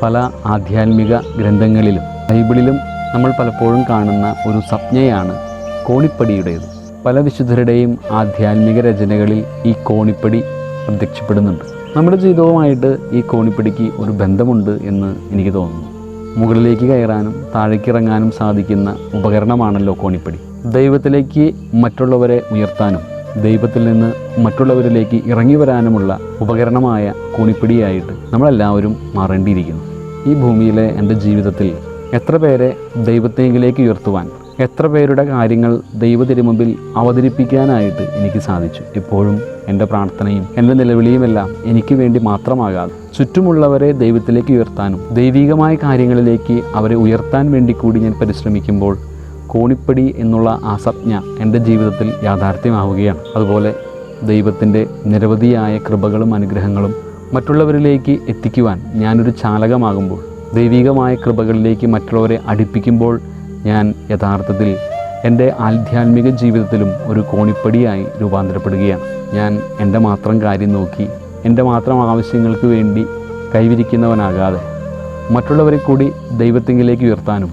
പല ആധ്യാത്മിക ഗ്രന്ഥങ്ങളിലും ബൈബിളിലും നമ്മൾ പലപ്പോഴും കാണുന്ന ഒരു സംജ്ഞയാണ് കോണിപ്പടിയുടേത്. പല വിശുദ്ധരുടെയും ആധ്യാത്മിക രചനകളിൽ ഈ കോണിപ്പടി പ്രത്യക്ഷപ്പെടുന്നുണ്ട്. നമ്മുടെ ജീവിതവുമായിട്ട് ഈ കോണിപ്പടിക്ക് ഒരു ബന്ധമുണ്ട് എന്ന് എനിക്ക് തോന്നുന്നു. മുകളിലേക്ക് കയറാനും താഴേക്ക് ഇറങ്ങാനും സാധിക്കുന്ന ഉപകരണമാണല്ലോ കോണിപ്പടി. ദൈവത്തിലേക്ക് മറ്റുള്ളവരെ ഉയർത്താനും ദൈവത്തിൽ നിന്ന് മറ്റുള്ളവരിലേക്ക് ഇറങ്ങി വരാനുമുള്ള ഉപകരണമായ കോണിപ്പടിയായിട്ട് നമ്മളെല്ലാവരും മാറേണ്ടിയിരിക്കുന്നു. ഈ ഭൂമിയിലെ എൻ്റെ ജീവിതത്തിൽ എത്ര പേരെ ദൈവത്തെങ്കിലേക്ക് ഉയർത്തുവാൻ, എത്ര പേരുടെ കാര്യങ്ങൾ ദൈവതിരുമുമ്പിൽ അവതരിപ്പിക്കാനായിട്ട് എനിക്ക് സാധിച്ചു. ഇപ്പോഴും എൻ്റെ പ്രാർത്ഥനയും എൻ്റെ നിലവിളിയുമെല്ലാം എനിക്ക് വേണ്ടി മാത്രമാകാതെ ചുറ്റുമുള്ളവരെ ദൈവത്തിലേക്ക് ഉയർത്താനും ദൈവികമായ കാര്യങ്ങളിലേക്ക് അവരെ ഉയർത്താൻ വേണ്ടി കൂടി ഞാൻ പരിശ്രമിക്കുമ്പോൾ കോണിപ്പടി എന്നുള്ള ആ സംജ്ഞ എൻ്റെ ജീവിതത്തിൽ യാഥാർത്ഥ്യമാവുകയാണ്. അതുപോലെ ദൈവത്തിൻ്റെ നിരവധിയായ കൃപകളും അനുഗ്രഹങ്ങളും മറ്റുള്ളവരിലേക്ക് എത്തിക്കുവാൻ ഞാനൊരു ചാലകമാകുമ്പോൾ, ദൈവികമായ കൃപകളിലേക്ക് മറ്റുള്ളവരെ അടുപ്പിക്കുമ്പോൾ ഞാൻ യഥാർത്ഥത്തിൽ എൻ്റെ ആധ്യാത്മിക ജീവിതത്തിലും ഒരു കോണിപ്പടിയായി രൂപാന്തരപ്പെടുകയാണ്. ഞാൻ എൻ്റെ മാത്രം കാര്യം നോക്കി എൻ്റെ മാത്രം ആവശ്യങ്ങൾക്ക് വേണ്ടി കൈവിരിക്കുന്നവനാകാതെ മറ്റുള്ളവരെ കൂടി ദൈവത്തെങ്കിലേക്ക് ഉയർത്താനും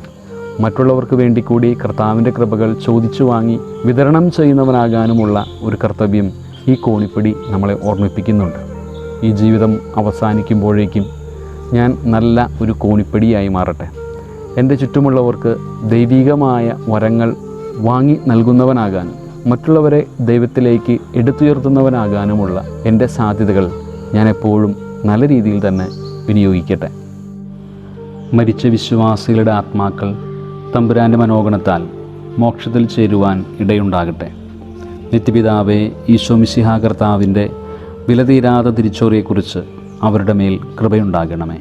മറ്റുള്ളവർക്ക് വേണ്ടി കൂടി കർത്താവിൻ്റെ കൃപകൾ ചോദിച്ചു വാങ്ങി വിതരണം ചെയ്യുന്നവനാകാനുമുള്ള ഒരു കർത്തവ്യം ഈ കോണിപ്പടി നമ്മളെ ഓർമ്മിപ്പിക്കുന്നുണ്ട്. ഈ ജീവിതം അവസാനിക്കുമ്പോഴേക്കും ഞാൻ നല്ല ഒരു കോണിപ്പടിയായി മാറട്ടെ. എൻ്റെ ചുറ്റുമുള്ളവർക്ക് ദൈവികമായ വരങ്ങൾ വാങ്ങി നൽകുന്നവനാകാനും മറ്റുള്ളവരെ ദൈവത്തിലേക്ക് എടുത്തുയർത്തുന്നവനാകാനുമുള്ള എൻ്റെ സാധ്യതകൾ ഞാൻ എപ്പോഴും നല്ല രീതിയിൽ തന്നെ വിനിയോഗിക്കട്ടെ. മരിച്ച വിശ്വാസികളുടെ ആത്മാക്കൾ തമ്പുരാൻ്റെ മനോഗണത്താൽ മോക്ഷത്തിൽ ചേരുവാൻ ഇടയുണ്ടാകട്ടെ. നിത്യപിതാവേ, ഈശോ മിശിഹാ കർത്താവിൻ്റെ വിലതീരാത്ത തിരിച്ചോറിയെക്കുറിച്ച് അവരുടെ മേൽ കൃപയുണ്ടാകണമേ.